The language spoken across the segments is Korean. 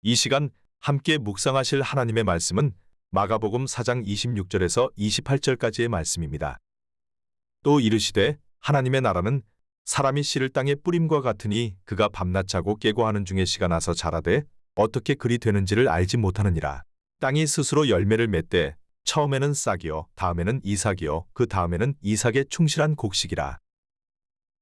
이 시간 함께 묵상하실 하나님의 말씀은 마가복음 4장 26절에서 28절까지의 말씀입니다. 또 이르시되 하나님의 나라는 사람이 씨를 땅에 뿌림과 같으니 그가 밤낮 자고 깨고 하는 중에 씨가 나서 자라되 어떻게 그리 되는지를 알지 못하느니라. 땅이 스스로 열매를 맺되 처음에는 싹이요 다음에는 이삭이요 그 다음에는 이삭의 충실한 곡식이라.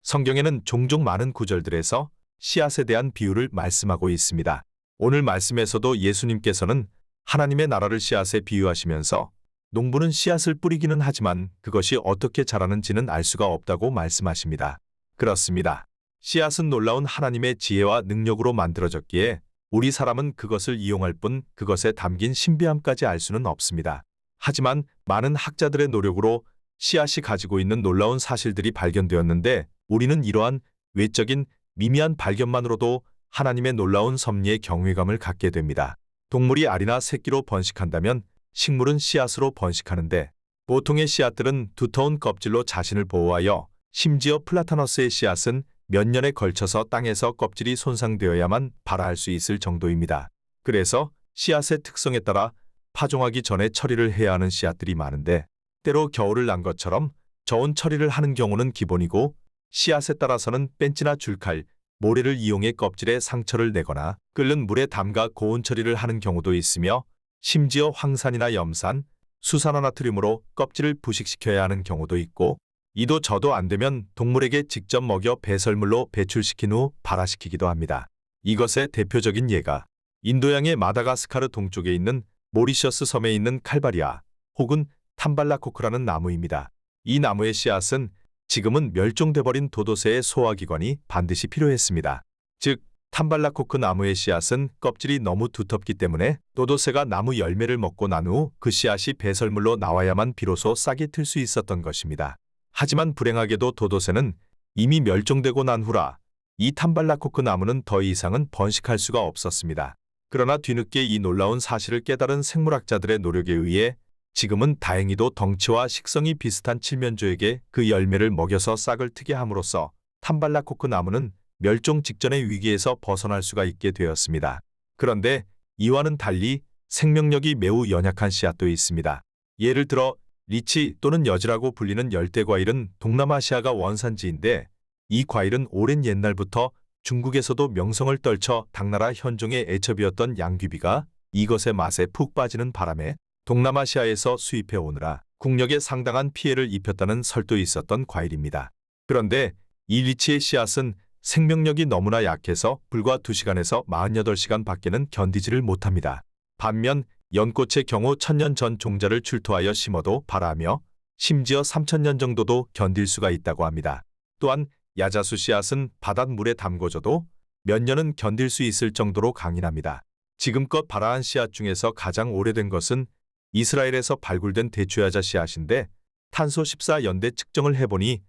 성경에는 종종 많은 구절들에서 씨앗에 대한 비유를 말씀하고 있습니다. 오늘 말씀에서도 예수님께서는 하나님의 나라를 씨앗에 비유하시면서 농부는 씨앗을 뿌리기는 하지만 그것이 어떻게 자라는지는 알 수가 없다고 말씀하십니다. 그렇습니다. 씨앗은 놀라운 하나님의 지혜와 능력으로 만들어졌기에 우리 사람은 그것을 이용할 뿐 그것에 담긴 신비함까지 알 수는 없습니다. 하지만 많은 학자들의 노력으로 씨앗이 가지고 있는 놀라운 사실들이 발견되었는데 우리는 이러한 외적인 미미한 발견만으로도 하나님의 놀라운 섭리에 경외감을 갖게 됩니다. 동물이 알이나 새끼로 번식한다면 식물은 씨앗으로 번식하는데 보통의 씨앗들은 두터운 껍질로 자신을 보호하여 심지어 플라타너스의 씨앗은 몇 년에 걸쳐서 땅에서 껍질이 손상되어야만 발아할 수 있을 정도입니다. 그래서 씨앗의 특성에 따라 파종하기 전에 처리를 해야 하는 씨앗들이 많은데 때로 겨울을 난 것처럼 저온 처리를 하는 경우는 기본이고 씨앗에 따라서는 벤치나 줄칼, 모래를 이용해 껍질에 상처를 내거나 끓는 물에 담가 고온 처리를 하는 경우도 있으며 심지어 황산이나 염산, 수산화나트륨으로 껍질을 부식시켜야 하는 경우도 있고 이도 저도 안 되면 동물에게 직접 먹여 배설물로 배출시킨 후 발화시키기도 합니다. 이것의 대표적인 예가 인도양의 마다가스카르 동쪽에 있는 모리셔스 섬에 있는 칼바리아 혹은 탐발라코크라는 나무입니다. 이 나무의 씨앗은 지금은 멸종돼버린 도도새의 소화기관이 반드시 필요했습니다. 즉, 탐발라코크 나무의 씨앗은 껍질이 너무 두텁기 때문에 도도새가 나무 열매를 먹고 난 후 그 씨앗이 배설물로 나와야만 비로소 싹이 틀 수 있었던 것입니다. 하지만 불행하게도 도도새는 이미 멸종되고 난 후라 이 탐발라코크 나무는 더 이상은 번식할 수가 없었습니다. 그러나 뒤늦게 이 놀라운 사실을 깨달은 생물학자들의 노력에 의해 지금은 다행히도 덩치와 식성이 비슷한 칠면조에게 그 열매를 먹여서 싹을 트게 함으로써 탐발라코크 나무는 멸종 직전의 위기에서 벗어날 수가 있게 되었습니다. 그런데 이와는 달리 생명력이 매우 연약한 씨앗도 있습니다. 예를 들어 리치 또는 여지라고 불리는 열대과일은 동남아시아가 원산지인데 이 과일은 오랜 옛날부터 중국에서도 명성을 떨쳐 당나라 현종의 애첩이었던 양귀비가 이것의 맛에 푹 빠지는 바람에 동남아시아에서 수입해 오느라 국력에 상당한 피해를 입혔다는 설도 있었던 과일입니다. 그런데 이 리치의 씨앗은 생명력이 너무나 약해서 불과 2시간에서 48시간 밖에는 견디지를 못합니다. 반면 연꽃의 경우 1000년 전 종자를 출토하여 심어도 발아하며 심지어 3000년 정도도 견딜 수가 있다고 합니다. 또한 야자수 씨앗은 바닷물에 담궈져도 몇 년은 견딜 수 있을 정도로 강인합니다. 지금껏 발아한 씨앗 중에서 가장 오래된 것은 이스라엘에서 발굴된 대추야자 씨앗인데 탄소 14연대 측정을 해보니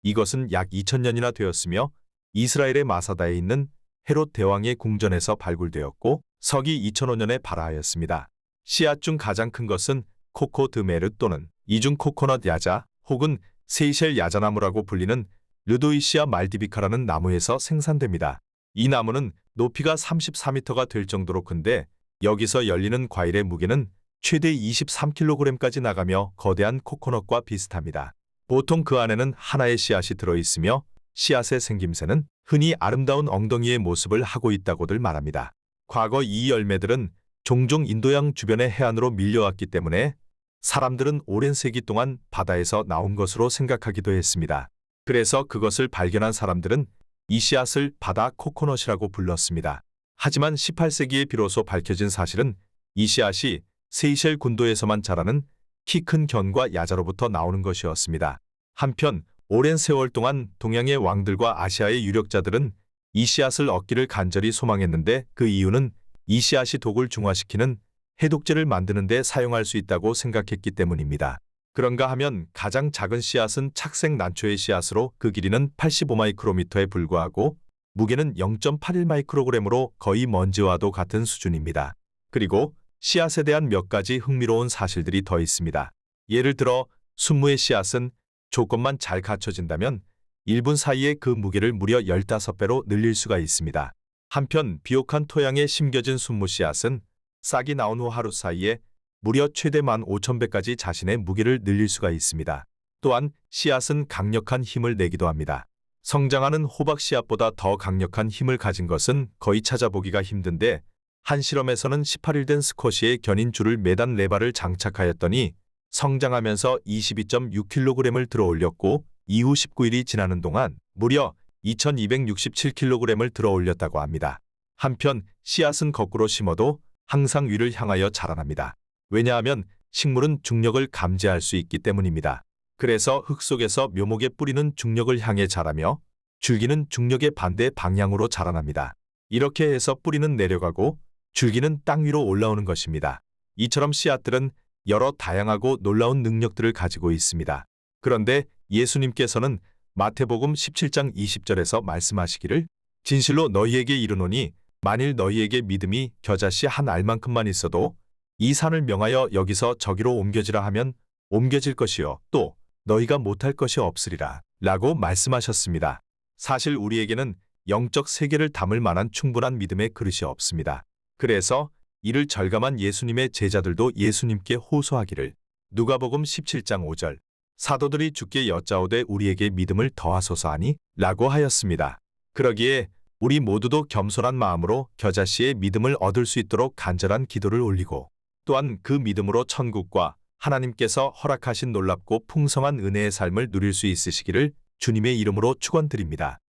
이것은 약 2000년이나 되었으며 이스라엘의 마사다에 있는 헤롯 대왕의 궁전에서 발굴되었고 서기 2005년에 발아하였습니다. 씨앗 중 가장 큰 것은 코코 드 메르 또는 이중 코코넛 야자 혹은 세이셸 야자나무라고 불리는 르도이시아 말디비카라는 나무에서 생산됩니다. 이 나무는 높이가 34m가 될 정도로 큰데 여기서 열리는 과일의 무게는 최대 23kg까지 나가며 거대한 코코넛과 비슷합니다. 보통 그 안에는 하나의 씨앗이 들어있으며 씨앗의 생김새는 흔히 아름다운 엉덩이의 모습을 하고 있다고들 말합니다. 과거 이 열매들은 종종 인도양 주변의 해안으로 밀려왔기 때문에 사람들은 오랜 세기 동안 바다에서 나온 것으로 생각하기도 했습니다. 그래서 그것을 발견한 사람들은 이 씨앗을 바다 코코넛이라고 불렀습니다. 하지만 18세기에 비로소 밝혀진 사실은 이 씨앗이 세이셸 군도에서만 자라는 키 큰 견과 야자로부터 나오는 것이었습니다. 한편 오랜 세월 동안 동양의 왕들과 아시아의 유력자들은 이 씨앗을 얻기를 간절히 소망했는데 그 이유는 이 씨앗이 독을 중화시키는 해독제를 만드는 데 사용할 수 있다고 생각했기 때문입니다. 그런가 하면 가장 작은 씨앗은 착색 난초의 씨앗으로 그 길이는 85마이크로미터에 불과하고 무게는 0.81마이크로그램으로 거의 먼지와도 같은 수준입니다. 그리고 씨앗에 대한 몇 가지 흥미로운 사실들이 더 있습니다. 예를 들어 순무의 씨앗은 조건만 잘 갖춰진다면 1분 사이에 그 무게를 무려 15배로 늘릴 수가 있습니다. 한편 비옥한 토양에 심겨진 순무 씨앗은 싹이 나온 후 하루 사이에 무려 최대 15,000배까지 자신의 무게를 늘릴 수가 있습니다. 또한 씨앗은 강력한 힘을 내기도 합니다. 성장하는 호박 씨앗보다 더 강력한 힘을 가진 것은 거의 찾아보기가 힘든데 한 실험에서는 18일 된 스쿼시에 견인 줄을 매단 4발을 장착하였더니 성장하면서 22.6kg을 들어올렸고 이후 19일이 지나는 동안 무려 2267kg을 들어올렸다고 합니다. 한편 씨앗은 거꾸로 심어도 항상 위를 향하여 자라납니다. 왜냐하면 식물은 중력을 감지할 수 있기 때문입니다. 그래서 흙 속에서 묘목의 뿌리는 중력을 향해 자라며 줄기는 중력의 반대 방향으로 자라납니다. 이렇게 해서 뿌리는 내려가고 줄기는 땅 위로 올라오는 것입니다. 이처럼 씨앗들은 여러 다양하고 놀라운 능력들을 가지고 있습니다. 그런데 예수님께서는 마태복음 17장 20절에서 말씀하시기를 진실로 너희에게 이르노니 만일 너희에게 믿음이 겨자씨 한 알만큼만 있어도 이 산을 명하여 여기서 저기로 옮겨지라 하면 옮겨질 것이요 또 너희가 못할 것이 없으리라 라고 말씀하셨습니다. 사실 우리에게는 영적 세계를 담을 만한 충분한 믿음의 그릇이 없습니다. 그래서 이를 절감한 예수님의 제자들도 예수님께 호소하기를 누가복음 17장 5절 사도들이 주께 여짜오되 우리에게 믿음을 더하소서 하니 라고 하였습니다. 그러기에 우리 모두도 겸손한 마음으로 겨자씨의 믿음을 얻을 수 있도록 간절한 기도를 올리고 또한 그 믿음으로 천국과 하나님께서 허락하신 놀랍고 풍성한 은혜의 삶을 누릴 수 있으시기를 주님의 이름으로 축원드립니다.